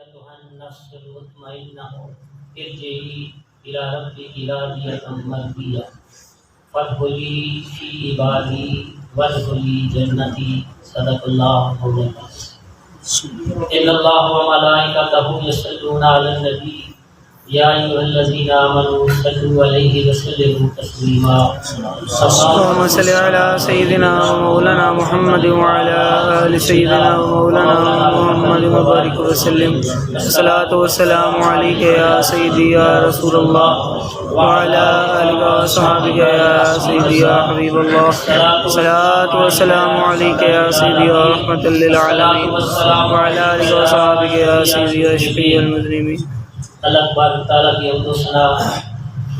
أيتها النفس المطمئنة ارجعي إلى ربك راضية مرضية فادخلي في عبادي وادخلي جنتي صدق الله مولانا إن الله وملائكته يصلون على النبي يا أيها الذين آمنوا صلوا عليه وسلموا تسليما اللهم صل على سيدنا ومولانا محمد وعلى آل سيدنا ومولانا محمد وبارك وسلم. الصلاة والسلام عليك يا سيدي يا رسول الله وعلى آلك وصحبك يا سيدي يا حبيب الله. الصلاة والسلام عليك يا سيدي يا رحمة للعالمين وعلى آلك وصحبك يا سيدي يا شفيع المذنبين. اللہ تبارک تعالیٰ کی حمد و ثنا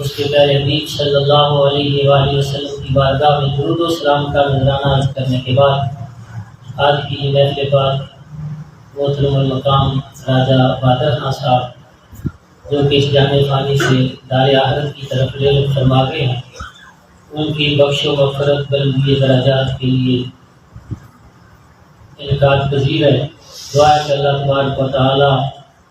اس کے پیارے حبیب صلی اللہ علیہ وآلہ وسلم کی بارگاہ میں درود و سلام کا نذرانہ عرض کرنے کے بعد آج کی یہ محفل بعد محترم المقام راجہ بہادر خان صاحب جو کہ اس جامع فانی سے دار آخرت کی طرف لے فرما گئے ہیں، ان کی بخش و مغفرت بلندی درجات کے لیے انعقاد پذیر ہے. دعا ہے کہ اللہ تبارک و تعالیٰ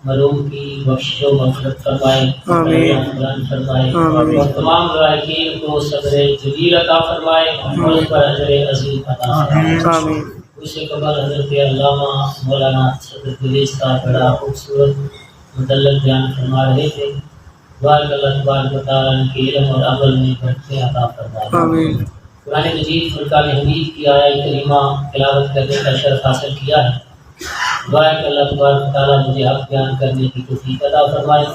مرحوم کی بخش و مغفرت فرمائے، قرآن فرمائے اور تمام لائقین کو صبر جلیل عطا فرمائے اور اس پر اجر عظیم عطا فرمائے. اس سے قبل حضرت علامہ مولانا صدر پولیس کا بڑا خوبصورت متعلق بیان فرما رہے تھے. دعا کہ اللہ تبارک و تعالیٰ ان کے علم اور عمل میں برکتیں عطا فرمائے. قرآن مجید فرقان حمید کی آیہ کریمہ تلاوت کرنے کا شرف حاصل کیا ہے. دعا ہے کہ اللہ تبارک و تعالیٰ مجھے حق بیان کرنے کی توفیق عطا فرمائے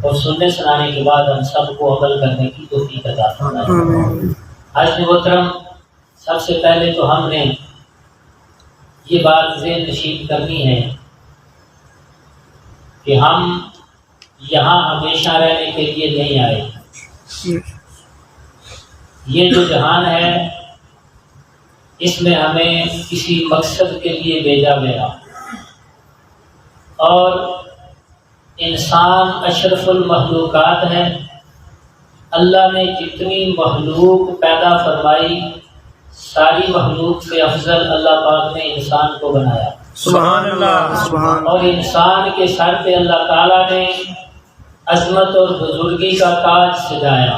اور سننے سنانے کے بعد ہم سب کو عمل کرنے کی توفیق عطا فرمائے. حضرت محترم، سب سے پہلے تو ہم نے یہ بات ذہن نشین کرنی ہے کہ ہم یہاں ہمیشہ رہنے کے لیے نہیں آئے. یہ جو جہان ہے اس میں ہمیں کسی مقصد کے لیے بھیجا گیا اور انسان اشرف المخلوقات ہے. اللہ نے جتنی مخلوق پیدا فرمائی ساری مخلوق سے افضل اللہ پاک نے انسان کو بنایا. سبحان اللہ سبحان. اور انسان کے سر پہ اللہ تعالیٰ نے عظمت اور بزرگی کا تاج سجایا.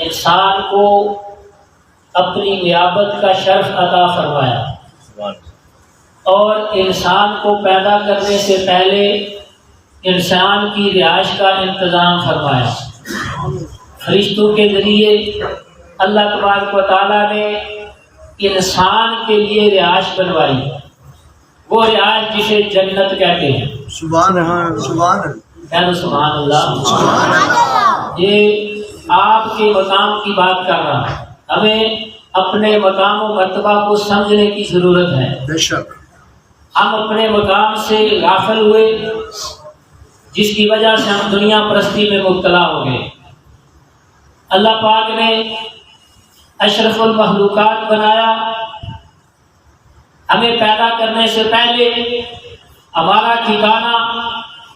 انسان کو اپنی نیابت کا شرف عطا فرمایا اور انسان کو پیدا کرنے سے پہلے انسان کی رہائش کا انتظام فرمایا. فرشتوں کے ذریعے اللہ تبارک و تعالیٰ نے انسان کے لیے رہائش بنوائی، وہ رہائش جسے جنت کہتے ہیں. سبحان اللہ سبحان اللہ. یہ آپ کے مقام کی بات کر رہا ہوں. ہمیں اپنے مقام و مرتبہ کو سمجھنے کی ضرورت ہے. بے شک ہم اپنے مقام سے غافل ہوئے جس کی وجہ سے ہم دنیا پرستی میں مبتلا ہو گئے. اللہ پاک نے اشرف المخلوقات بنایا. ہمیں پیدا کرنے سے پہلے ہمارا ٹھکانہ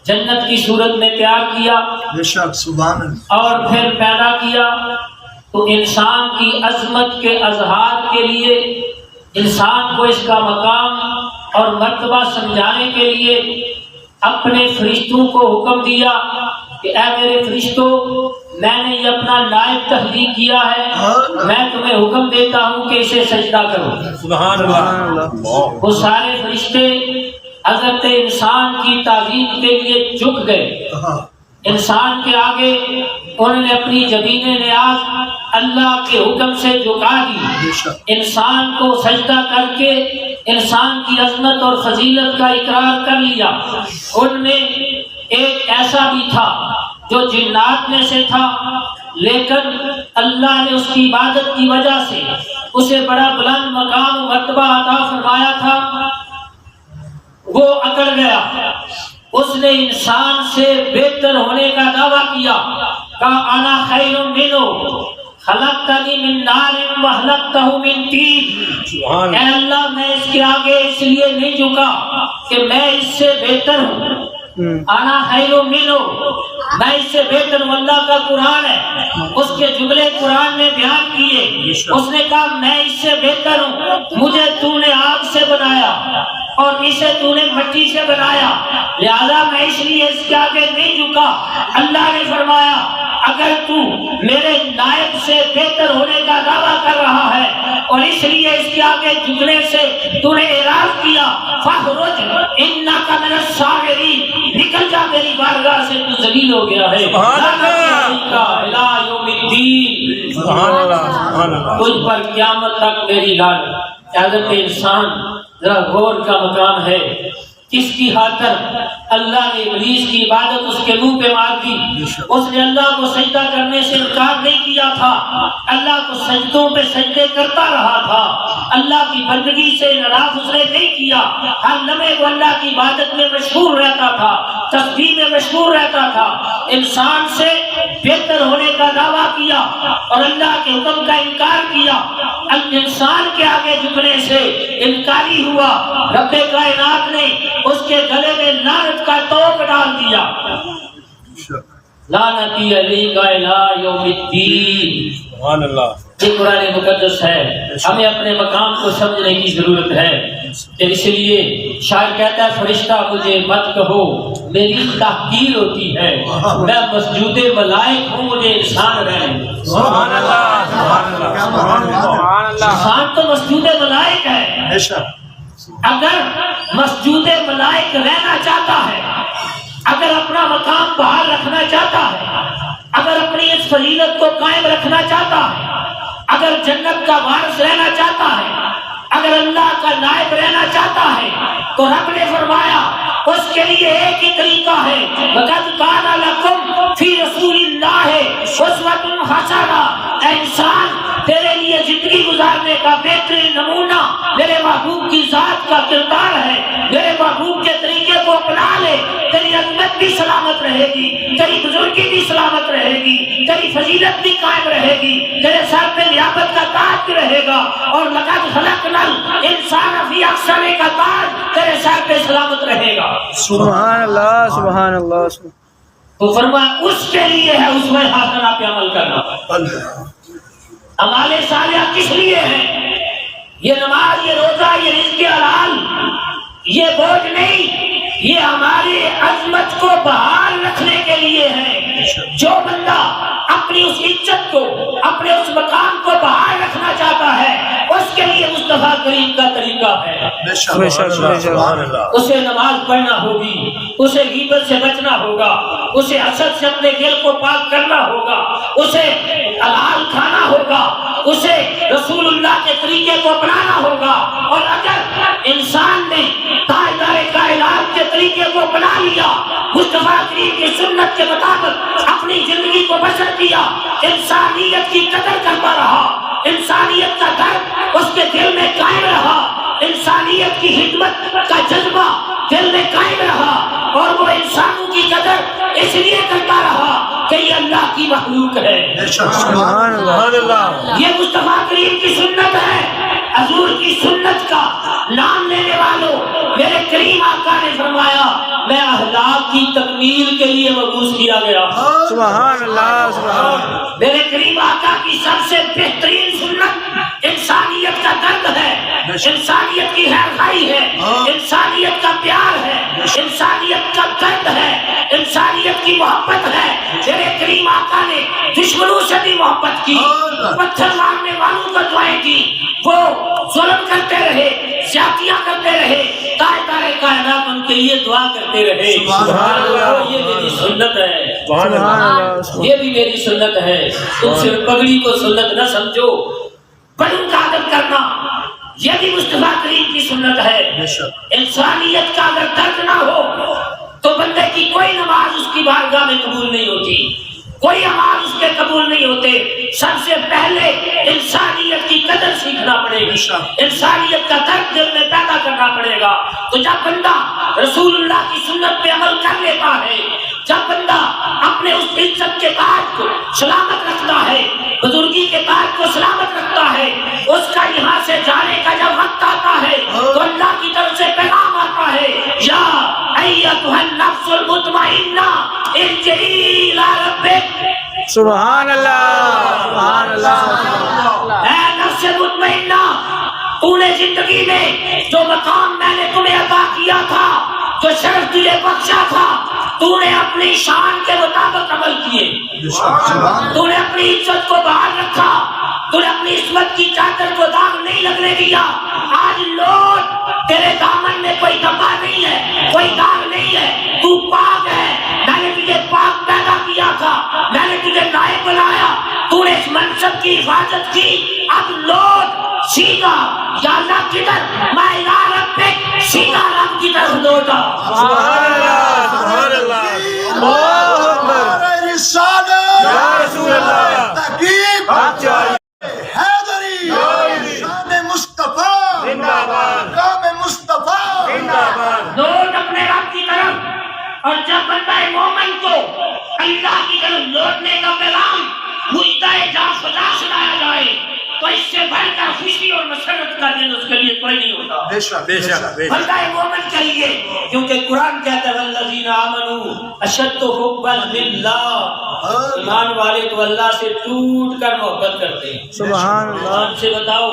جنت کی صورت میں تیار کیا. بے شک سبحان اللہ. اور پھر پیدا کیا تو انسان کی عظمت کے اظہار کے لیے انسان کو اس کا مقام اور مرتبہ سمجھانے کے لیے اپنے فرشتوں کو حکم دیا کہ اے میرے فرشتوں، میں نے یہ اپنا نائب تخلیق کیا ہے، میں تمہیں حکم دیتا ہوں کہ اسے سجدہ کرو. سبحان اللہ. وہ سارے فرشتے حضرت انسان کی تعظیم کے لیے جھک گئے. انسان کے آگے انہوں نے اپنی جبین نیاز اللہ کے حکم سے جھکا دی. انسان کو سجدہ کر کے انسان کی عظمت اور فضیلت کا اقرار کر لیا. ان میں ایک ایسا بھی تھا جو جنات میں سے تھا، لیکن اللہ نے اس کی عبادت کی وجہ سے اسے بڑا بلند مقام و مرتبہ عطا فرمایا تھا. وہ اکڑ گیا. اس نے انسان سے بہتر ہونے کا دعویٰ کیا. کہا انا خیر منہ خلقتنی من نار وخلقتہ من طین. اے اللہ، میں اس کے آگے اس لیے نہیں جھکا کہ میں اس سے بہتر ہوں. انا خیر منہ، میں اس سے بہتر ہوں. اللہ کا قرآن ہے، اس کے جملے قرآن میں بیان کیے. اس نے کہا میں اس سے بہتر ہوں، مجھے تو نے آگ سے بنایا، اور اسے تو نے مٹی سے بنایا، لہذا میں اس لیے اس کے آگے نہیں جھکا۔ اللہ نے فرمایا اگر تو میرے نائب سے بہتر ہونے کا دعویٰ کر رہا ہے اور اس لیے اس کے آگے جھکنے سے تو نے اعراض کیا، فاخرج انک من الصاغرین، نکل جا میری بارگاہ سے، تو ذلیل ہو گیا ہے۔ الی یوم الدین، تجھ پر قیامت تک میری لعنت۔ حضرت انسان ذرا غور کا مقام ہے، کس کی خاطر اللہ نے ابلیس کی عبادت اس کے منہ پہ مار دی۔ اس نے اللہ کو سجدہ کرنے سے انکار نہیں کیا تھا، اللہ کو سجدوں پہ سجدے کرتا رہا تھا، اللہ کی بندگی سے انحراف اس نے نہیں کیا، ہر لمحے وہ اللہ کی عبادت میں مشغول رہتا تھا، تسبیح میں مشغول رہتا تھا، انسان سے بہتر ہونے کا دعویٰ کیا اور اللہ کے حکم کا انکار کیا۔ انسان کے آگے جھکنے سے انکاری ہوا، رب کائنات نے اس کے گلے میں لعنت کا توق ڈال دیا۔ لعنتی علیک الی یوم الدین، سبحان اللہ۔ یہ قرآن مقدس ہے، ہمیں اپنے مقام کو سمجھنے کی ضرورت ہے۔ اس لیے شاعر کہتا ہے فرشتہ مجھے مت کہو میری تحقیر ہوتی ہے، میں مسجود ملائک ہوں مجھے انسان رہنے۔ سبحان اللہ، سبحان اللہ، سبحان اللہ۔ انسان تو مسجود ملائک ہے، اگر مسجود ملائک رہنا چاہتا ہے، اگر اپنا مقام بحال رکھنا چاہتا ہے، اگر اپنی اس فضیلت کو قائم رکھنا چاہتا ہے، اگر جنت کا وارث رہنا چاہتا ہے، اگر اللہ کا نائب رہنا چاہتا ہے، تو رب نے فرمایا اس کے لیے ایک ہی طریقہ ہے، وَقَدْ كَانَ لَكُمْ فِي رَسُولِ اللَّهِ أُسْوَةٌ حَسَنَةٌ۔ اے انسان تیرے لیے زندگی گزارنے کا بہترین نمونہ میرے محبوب کی ذات کا کردار ہے، میرے محبوب کے طریقے کو اپنا لے، تیری عظمت بھی سلامت رہے گی، تیری بزرگی بھی سلامت رہے گی، تیری فضیلت بھی قائم رہے گی، تیرے سر پہ لیاقت کا تاج بھی رہے گا، اور لقد خلقنا الانسان فی احسن کا تاج تیرے سر پہ سلامت رہے گا۔ سبحان اللہ، سبحان اللہ۔ تو فرمایا اس کے لیے ہے اسوہ حسنہ پہ عمل کرنا۔ اعمال صالحہ کس لیے ہے؟ یہ نماز، یہ روزہ، یہ رزق حلال، یہ بوجھ نہیں، یہ ہماری عظمت کو بحال رکھنے کے لیے ہے۔ جو بندہ اپنی اس عزت کو، اپنے اس مقام کو بحال رکھنا چاہتا ہے، اس کے لیے مصطفیٰ کریم کا طریقہ ہے۔ اسے نماز پڑھنا ہوگی، اسے غیبت سے بچنا ہوگا، اسے حسد سے اپنے دل کو پاک کرنا ہوگا، اسے حلال کھانا ہوگا، اسے رسول اللہ کے طریقے کو اپنانا ہوگا۔ اور اگر انسان نے تاجدار کائنات کے طریقے کو اپنا لیا، مصطفیٰ کریم کی سنت کے مطابق اپنی زندگی کو بسر کیا، انسانیت کی قدر کرتا رہا، انسانیت کا درد اس کے دل میں قائم رہا، انسانیت کی خدمت کا جذبہ دل میں قائم رہا، اور وہ انسانوں کی قدر اس لیے کرتا رہا کہ یہ اللہ کی مخلوق ہے۔ یہ مصطفیٰ کریم کی سنت ہے۔ حضور کی سنت کا نام لینے والوں، میرے کریم آقا نے فرمایا میں اخلاق کی تکمیل کے لیے مبعوث کیا گیا۔ سبحان اللہ، سبحان اللہ۔ میرے کریم آقا کی سب سے بہترین سنت انسانیت کا درد ہے، انسانیت کی خیرخواہی ہے، انسانیت کا پیار ہے، انسانیت کا درد ہے، انسانیت کی محبت ہے۔ میرے کریم آقا نے دشمنوں سے بھی محبت کی، پتھر مارنے والوں کو دعائیں کی، وہ ظلم کرتے رہے، زیادتیاں کرتے رہے، تاجدار کائنات ان کے لیے دعا کرتے رہے۔ یہ میری سنت ہے، یہ بھی میری سنت ہے۔ تم صرف پگڑی کو سنت نہ سمجھو، بڑوں کا ادب کرنا یہ بھی مصطفیٰ کریم کی سنت ہے۔ انسانیت کا اگر درد نہ ہو تو بندے کی کوئی نماز اس کی بارگاہ میں قبول نہیں ہوتی، کوئی اعمال اس کے قبول نہیں ہوتے۔ سب سے پہلے انسانیت کی قدر سیکھنا پڑے گی، انسانیت کا درد دل میں پیدا کرنا پڑے گا۔ تو جب بندہ رسول اللہ کی سنت پہ عمل کر لیتا ہے، جب بندہ اپنے اس عزت کے تاج کو سلامت رکھتا ہے، بزرگی کے تاج کو سلامت رکھتا ہے، اس کا یہاں سے جانے کا جب وقت آتا ہے تو اللہ کی طرف سے پیغام آتا ہے، یا ایتھا النفس المطمئنہ ارجعی الی ربک۔ سبحان اللہ، سبحان اللہ۔ اے نفس مطمئنہ، تو نے زندگی میں جو مقام میں نے تمہیں عطا کیا تھا، جو شرف تجھے بخشا تھا، تو نے اپنی شان کے مطابق عمل کیے، تو نے اپنی عزت کو بحال رکھا، تو نے اپنی عصمت کی چادر کو داغ نہیں لگنے دیا۔ آج لوٹ تیرے دامن میں کوئی دبا نہیں ہے، کوئی داغ نہیں ہے، تو پاک ہے۔ میں نے تجھے پاک پیدا کیا تھا، میں نے تجھے نائب بنایا، تو نے اس منصب کی حفاظت کی۔ اب لوٹ سیدھا، یا اللہ کدھر، میں الی ربک، سیدھا رب کی طرف لوٹا۔ سبحان اللہ، سبحان اللہ، اللہ اکبر، یا رسول اللہ، تقیب چاہیے، حیدری، شان مصطفیٰ، زندہ باد، کام مصطفیٰ، زندہ باد۔ لوٹ اپنے رب کی طرف، اور جب بندہ مومن کو اللہ کی طرف لوٹنے کا پیغام مجدہ جاں فضا سنایا جائے تو اس سے بڑھ کر خوشی اور مسرت کا دن اس کے لیے کوئی نہیں ہوتا، بے شک، بے شک، بندہ مومن کے لیے، کیونکہ قرآن کہتا ہے والذین آمنوا اشد حبا للہ، ایمان والے تو اللہ سے ٹوٹ کر محبت کرتے ہیں۔ سبحان اللہ، ایمان سے بتاؤ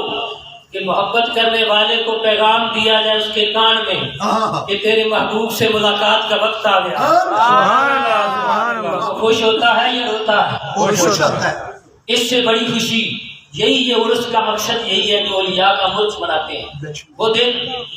کہ محبت کرنے والے کو پیغام دیا جائے اس کے کان میں کہ تیرے محبوب سے ملاقات کا وقت آ گیا، سبحان اللہ، سبحان اللہ، خوش ہوتا ہے یا روتا ہے؟ خوش ہوتا ہے۔ اس سے بڑی خوشی یہی یہ عرس کا مقصد یہی ہے جو اولیاء کا ملک مناتے ہیں۔ وہ دن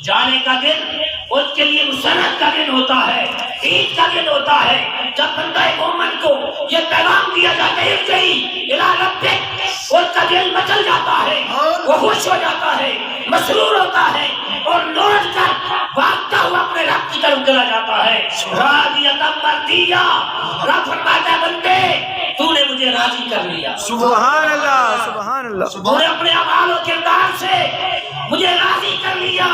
جانے کا دن اس کے لیے مسرت کا دن ہوتا ہے، عید کا دن ہوتا ہے، جب بندہ مومن کو یہ پیغام دیا جاتا ہے ارجعی الی ربک، اس کا دل مچل جاتا ہے، وہ خوش ہو جاتا ہے، مسرور ہوتا ہے، اور لوٹ کر بھاگتا ہوا اپنے رب کی طرف چلا جاتا ہے۔ راضیۃ مرضیہ، رب فرماتا ہے بندے تو نے مجھے راضی کر لیا، سبحان اللہ، سبحان اللہ، تو نے اپنے اعمال و کردار سے مجھے راضی کر لیا،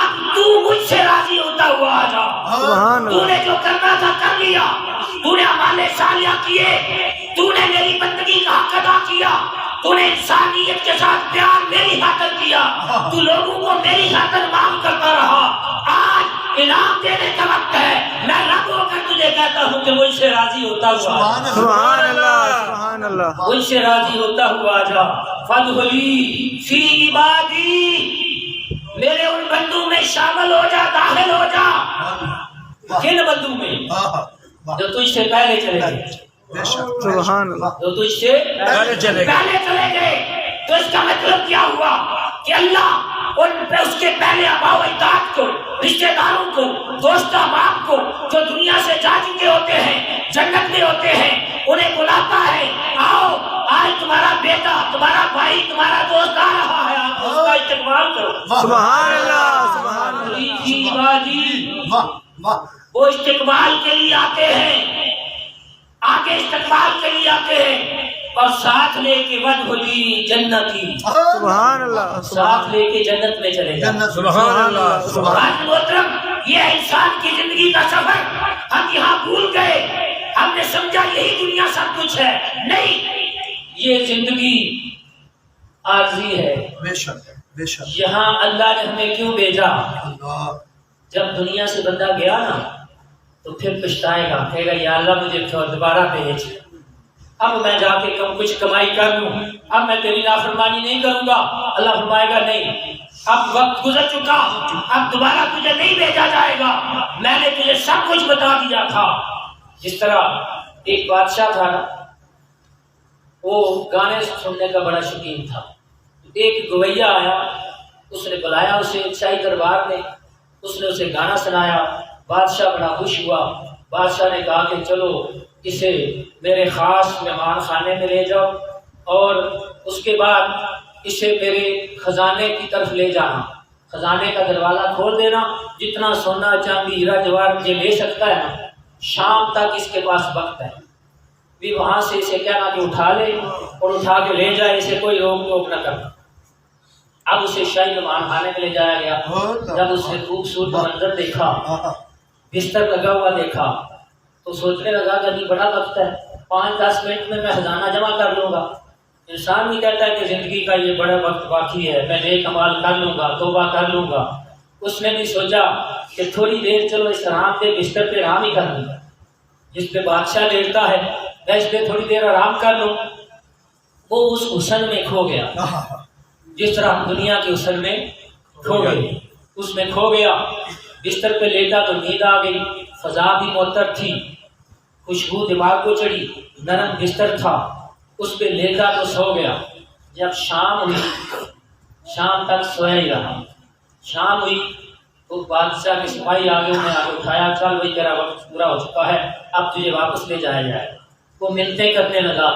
اب تو مجھ سے راضی ہوتا ہوا آ جا۔ سبحان تو اللہ، نے جو کرنا تھا کر لیا، تو نے اعمال صالحہ کیے، تو نے میری بندگی کا حق ادا کیا، تو نے انسانیت کے ساتھ پیار میری خاطر کیا، تو لوگوں کو میری خاطر معاف کرتا رہا۔ آج انعام دینے کا وقت ہے، میں رب ہو کر تجھے کہتا ہوں کہ مجھ سے راضی ہوتا ہوا آ جا۔ سبحان اللہ، سبحان اللہ، مجھ سے راضی ہوتا ہوا آ جا۔ فادخلی فی عبادی، میرے ان بندوں میں شامل ہو جا، داخل ہو جا۔ کن بندوں میں؟ جو تجھ سے پہلے چلے گئے، سبحان اللہ، جو تجھ سے پہلے چلے گئے۔ تو اس کا مطلب کیا ہوا کہ اللہ ان پہ اس کے پہلے آباء و اجداد کو، رشتہ داروں کو، دوست احباب کو جو دنیا سے جا چکے ہوتے ہیں، جنت میں ہوتے ہیں، انہیں بلاتا ہے، آؤ آج تمہارا بیٹا، تمہارا بھائی، تمہارا دوست آ رہا ہے، آپ اس کا استقبال کرو۔ سبحان اللہ، سبحان اللہ، فی عبادی، واہ واہ، وہ استقبال کے لیے آتے ہیں، آگے استقبال کے لیے آتے ہیں، اور ساتھ لے کے ودخلی جنتی، سبحان اللہ، ساتھ لے کے جنت میں چلے جائیں۔ جنت، سبحان اللہ، سبحان آج محترم، یہ ہے انسان کی زندگی کا سفر۔ ہم یہاں بھول گئے، ہم نے سمجھا یہی دنیا سب کچھ ہے، نہیں، یہ زندگی عارضی ہے۔ بے شک، بے شک، یہاں اللہ نے ہمیں کیوں بھیجا؟ اللہ، جب دنیا سے بندہ گیا نا تو پھر پچھتائے گا، کہے گا یا اللہ مجھے دوبارہ بھیج، اب میں جا کے کچھ کمائی کر لوں، اب میں تیری نافرمانی نہیں کروں گا۔ اللہ فرمائے گا نہیں، اب وقت گزر چکا، اب دوبارہ تجھے نہیں بھیجا جائے گا، میں نے تجھے سب کچھ بتا دیا تھا۔ جس طرح ایک بادشاہ تھا نا، وہ گانے سننے کا بڑا شوقین تھا۔ ایک گویا آیا، اس نے بلایا اسے شاہی دربار میں، اس نے اسے گانا سنایا، بادشاہ بڑا خوش ہوا۔ بادشاہ نے کہا کہ چلو اسے میرے خاص مہمان خانے میں لے جاؤ، اور اس کے بعد اسے میرے خزانے کی طرف لے جانا، خزانے کا دروازہ کھول دینا، جتنا سونا چاندی ہیرا جواہر مجھے لے سکتا ہے نا، شام تک اس کے پاس وقت ہے، بھی وہاں سے اسے کہنا کہ اٹھا لے اور اٹھا کے لے جائے، اسے کوئی روک ٹوک نہ کرنا۔ اب اسے شاہی مہمان خانے میں لے جایا گیا۔ جب اس نے خوبصورت منظر دیکھا، بستر لگا ہوا دیکھا، تو سوچنے لگا کہ ابھی بڑا وقت ہے، 5-10 منٹ میں خزانہ جمع کر لوں گا۔ انسان بھی کہتا ہے کہ زندگی کا یہ بڑا وقت باقی ہے، میں نیک اعمال کر لوں گا، توبہ کر لوں گا۔ اس نے بھی سوچا کہ تھوڑی دیر چلو اس آرام پہ بستر پہ آرام ہی کر لوں گا، جس پہ بادشاہ لیٹتا ہے میں اس پہ تھوڑی دیر آرام کر لوں۔ وہ اس حسن میں کھو گیا، جس طرح ہم دنیا کے اسر میں کھو گئے، اس میں کھو گیا، بستر پہ لیٹا تو نیند آ گئی، فضا بھی معطر تھی، خوشبو دماغ کو چڑھی، نرم بستر تھا، اس پہ لیٹا تو سو گیا۔ جب شام ہوئی، شام تک سویا ہی رہا، شام ہوئی تو بادشاہ کے سپاہی آگے انہیں آگے اٹھایا، چل بھائی تیرا وقت پورا ہو چکا ہے، اب تجھے واپس لے جایا جائے۔ وہ منتیں کرنے لگا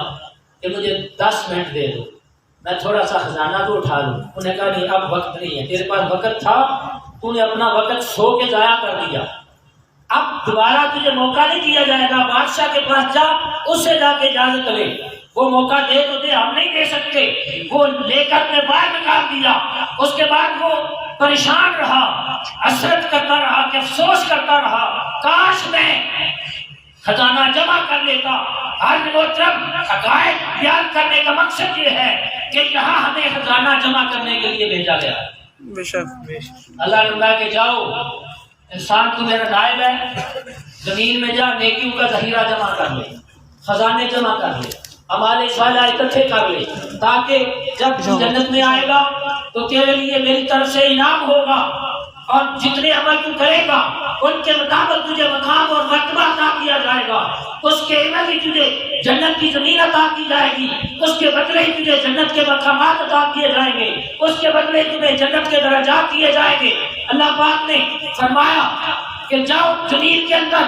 کہ مجھے 10 منٹ دے دو، میں تھوڑا سا خزانہ تو اٹھا لوں۔ انہوں نے کہا نہیں، اب وقت نہیں ہے، تیرے پاس وقت تھا، تو نے اپنا وقت سو کے ضائع کر دیا، اب دوبارہ تجھے موقع نہیں دیا جائے گا، بادشاہ کے پاس جا، اس سے جا کے اجازت لے۔ وہ موقع دے تو دے، ہم نہیں دے سکتے۔ وہ لے کر اپنے باہر نکال دیا۔ اس کے بعد وہ پریشان رہا، حسرت کرتا رہا کہ افسوس کرتا رہا، کاش میں خزانہ جمع کر لیتا۔ آج محترم، حقائق بیان کرنے کا مقصد یہ ہے کہ یہاں ہمیں خزانہ جمع کرنے کے لیے بھیجا گیا ہے۔ بے شک اللہ نے کہا کہ جاؤ، انسان تو میرا نائب ہے، زمین میں جا، نیکیوں کا ذخیرہ جمع کر لے، خزانے جمع کر لے، اعمال صالحہ اکٹھے کر لے، تاکہ جب تو جنت میں آئے گا تو تیرے لیے میری طرف سے انعام ہوگا، اور جتنے عمل تو کرے گا ان کے مطابق تجھے مقام اور مرتبہ عطا کیا جائے گا، اس کے عوض ہی تجھے جنت کی زمین عطا کی جائے گی، اس کے بدلے ہی تجھے جنت کے مقامات عطا کیے جائیں گے، اس کے بدلے تمہیں جنت کے درجات دیے جائیں گے۔ اللہ پاک نے فرمایا کہ جاؤ زمین کے اندر،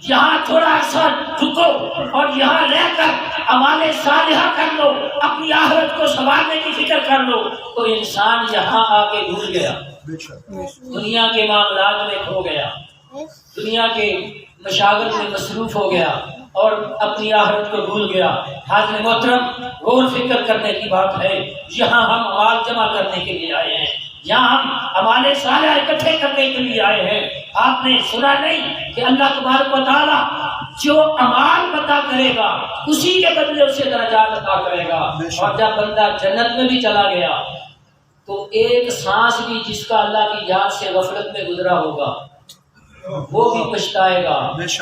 یہاں تھوڑا عرصہ رکو اور یہاں رہ کر اعمال صالحہ کر لو، اپنی آخرت کو سنوارنے کی فکر کر لو۔ تو انسان یہاں آ کے بھول گیا، دنیا کے معاملات میں کھو گیا، دنیا کے مشاغل میں مصروف ہو گیا اور اپنی آخرت کو بھول گیا۔ حاضر محترم، غور فکر کرنے کی بات ہے، یہاں ہم اعمال جمع کرنے کے لیے آئے ہیں، یہاں ہم اعمال صالحہ اکٹھے کرنے کے لیے آئے ہیں۔ آپ نے سنا نہیں کہ اللہ تبارک و تعالیٰ جو اعمال عطا کرے گا اسی کے بدلے اسے درجات عطا کرے گا۔ اور جب بندہ جنت میں بھی چلا گیا تو ایک سانس بھی جس کا اللہ کی یاد سے غفلت میں گزرا ہوگا وہ بھی پچھتائے گا،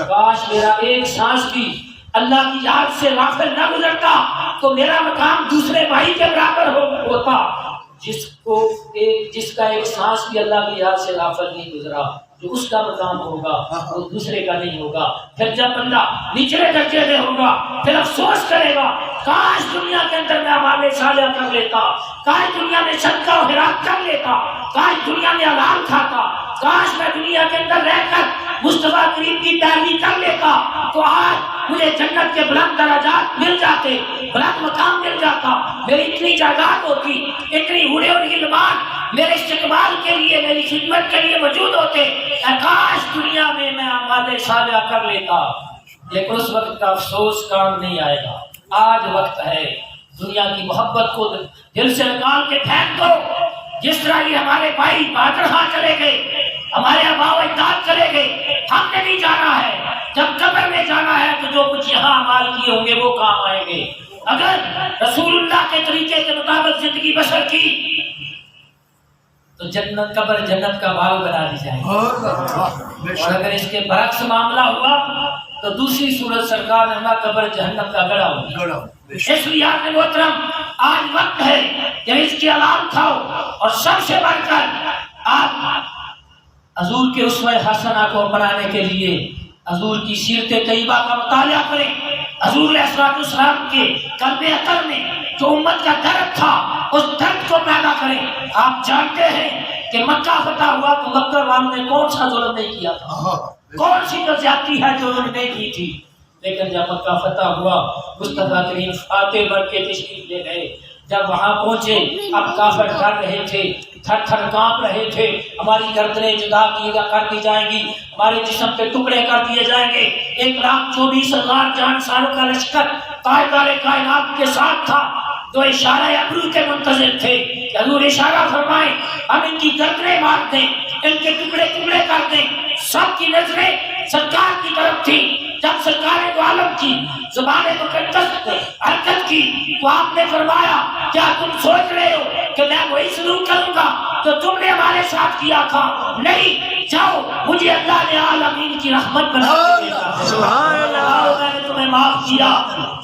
کاش میرا ایک سانس بھی اللہ کی یاد سے غافل نہ گزرتا تو میرا مقام دوسرے بھائی کے برابر ہوتا، جس کا ایک سانس بھی اللہ کی یاد سے غافل نہیں گزرا، جو اس کا مقام ہوگا وہ دوسرے کا نہیں ہوگا۔ پھر جب بندہ نچلے درجے میں ہوگا پھر افسوس کرے گا، کاش دنیا کے اندر میں اعمال صالحہ کر لیتا، کاش دنیا میں صدقہ و خیرات کر لیتا، کاش دنیا میں حلال کھاتا، کاش میں دنیا کے اندر رہ کر مصطفیٰ کریم کی پیروی کر لیتا تو آج مجھے جنت کے بلند درجات مل جاتے، بلند مقام مل جاتا، میری اتنی جائیداد ہوتی، اتنی ہوڑے اور غلمان میرے استقبال کے لیے، میری خدمت کے لیے موجود ہوتے۔ کاش دنیا میں میں اعمال صالحہ کر لیتا، لیکن اس وقت کا افسوس کام نہیں آئے گا۔ آج وقت ہے، دنیا کی محبت کو دل سے نکال کے پھینک دو۔ جس طرح یہ ہمارے بھائی بادرخواہ چلے گئے، ہمارے آباء و اجداد چلے گئے، ہم نے بھی جانا ہے۔ جب قبر میں جانا ہے تو جو کچھ یہاں اعمال کیے ہوں گے وہ کام آئیں گے۔ اگر رسول اللہ کے طریقے کے مطابق زندگی بسر کی تو جنت قبر جنت کا باغ بنا دی جائے گی، اور اگر اس کے برعکس معاملہ ہوا تو دوسری صورت سرکار نے ہمارا قبر جہنم کا گڑھا ہوگا۔ اس لیے آپ نے محترم، آج وقت ہے کہ اس کی علام کھاؤ، اور سب سے بڑھ کر آپ حضور کے اسوہ حسنہ کو اپنانے کے لیے حضور کی سیرت طیبہ کا مطالعہ کریں۔ حضور علیہ السلام کے قلب اطہر میں جو امت کا درد تھا اس درد کو پیدا کریں۔ آپ جانتے ہیں کہ مکہ فتح ہوا تو مکہ والوں نے کون سا ظلم نہیں کیا تھا، کون سی تو زیادتی ہے جو انہوں نے نہیں کی تھی، لیکن جب مکہ فتح ہوا مصطفیٰ کریم فاتح بن کے تشریف لے گئے۔ جب وہاں پہنچے اب کافر ڈر رہے تھے، تھر تھر کانپ رہے تھے، ہماری گردنیں جدا کر دی جائیں گی، ہمارے جسم پہ ٹکڑے کر دیے جائیں گے۔ 1,24,000 جان سالوں کا لشکر تاجدار کائنات کے ساتھ تھا، تو اشارہ ابرو کے منتظر تھے کہ حضور اشارہ فرمائیں، ہم ان کی گردنیں مار دیں، ان کے ٹکڑے ٹکڑے کر دیں۔ سب کی نظریں سرکار کی طرف تھی۔ جب سرکار دو عالم کی زبان مقدس حرکت کی تو آپ نے فرمایا، کیا تم سوچ رہے ہو کہ میں وہی سلوک کروں گا جو تم نے ہمارے ساتھ کیا تھا؟ نہیں، جاؤ، مجھے اللہ نے عالمین کی رحمت بنا کے بھیجا ہے۔ سبحان اللہ۔ میں نے تمہیں معاف کیا.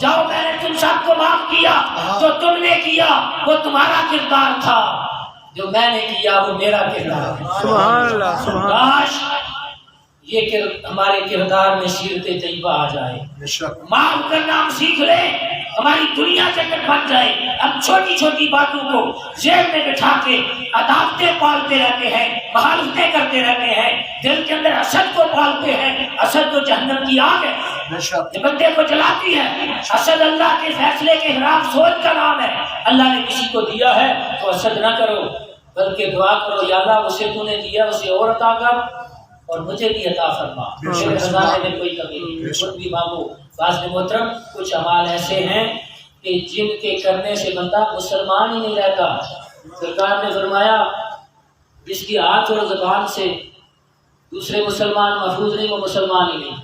جاؤ میں نے تم سب کو معاف کیا. جو تم نے کیا وہ تمہارا کردار تھا, جو میں نے کیا وہ میرا کردار ہے. سبحان اللہ سبحان اللہ. کاش یہ ہمارے کردار میں سیرت طیبہ آ جائے, بے شک معاف کرنا ہم سیکھ لیں, ہماری دنیا جنت بن جائے. ہم چھوٹی چھوٹی باتوں کو ذہن میں بٹھا کے عداوتیں پالتے رہتے ہیں, مخالفتیں کرتے رہتے ہیں, دل کے اندر حسد کو پالتے ہیں. حسد تو جہنم کی آگ ہے, بے شک یہ بندے کو جلاتی ہے. حسد اللہ کے فیصلے کے خلاف سوچ کا نام ہے. اللہ نے کسی کو دیا ہے تو حسد نہ کرو, بلکہ دعا کرو, یا اللہ اسے تو نے دیا اسے اور عطا کر اور مجھے بھی عطا فرما, میرے خزانے میں کوئی کمی نہیں, خود بھی مانگو. باز محترم کچھ اعمال ایسے ہیں کہ جن کے کرنے سے بندہ مسلمان ہی نہیں رہتا. سرکار نے فرمایا جس کی ہاتھ اور زبان سے دوسرے مسلمان محفوظ نہیں وہ مسلمان ہی نہیں.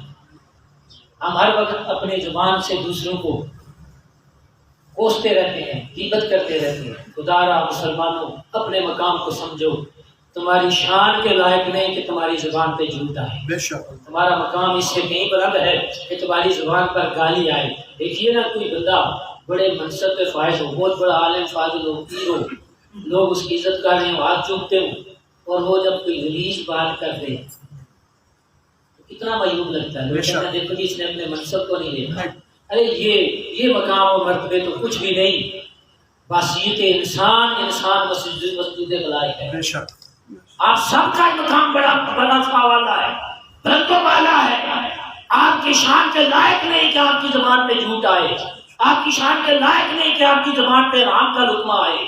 ہم ہر وقت اپنے زبان سے دوسروں کو کوستے رہتے ہیں, غیبت کرتے رہتے ہیں. خدارا مسلمانوں اپنے مقام کو سمجھو, تمہاری شان کے لائق نہیں کہ تمہاری زبان پہ جھوٹ آئے. بے شک تمہارا مقام اس سے نہیں بلند ہے کہ تمہاری زبان پر گالی آئے. دیکھیے نا کوئی بندہ بڑے منصب پہ فائز ہو, بہت بڑا عالم فاضل ہو, پیر ہو, لوگ اس کی عزت کر رہے ہوں, ہاتھ چومتے ہوں, اور وہ جب کوئی غلیظ بات کر دے تو کتنا معیوب لگتا ہے. لوگ کہتے ہیں دیکھو جی اس نے اپنے منصب کو نہیں دیکھا. ارے یہ مقام و مرتبے تو کچھ بھی نہیں, باسیت انسان مسجد خلائق ہے. بے شک آپ سب کا مقام بڑا والا ہے, بلندوں والا ہے. آپ کی شان کے لائق نہیں کہ آپ کی زبان پہ جھوٹ آئے, آپ کی شان کے لائق نہیں کہ آپ کی زبان پہ حرام کا لقمہ آئے.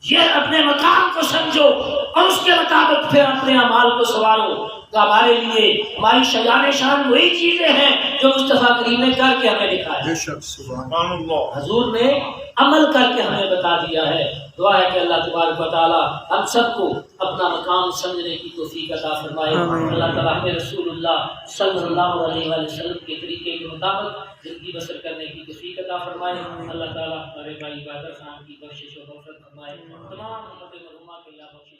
یہ اپنے مقام کو سمجھو اور اس کے مطابق پھر اپنے اعمال کو سنوارو. تو ہمارے لیے ہماری شجاع شان وہی چیزیں ہیں جو مصطفیٰ کریم نے کر کے ہمیں دکھایا. بے شک سبحان اللہ. حضور نے عمل کر کے ہمیں بتا دیا ہے. دعا ہے کہ اللہ تبارک و تعالی ہم سب کو اپنا مقام سمجھنے کی توفیق عطا فرمائے. اللہ تعالیٰ ہمیں رسول اللہ صلی اللہ علیہ وآلہ وسلم کے طریقے کے مطابق زندگی بسر کرنے کی توفیق عطا فرمائے. اللہ تعالیٰ ہمارے بھائی بادر خان کی بخشش و مغفرت فرمائے. تمام امت مرحومہ کے اللہ بخش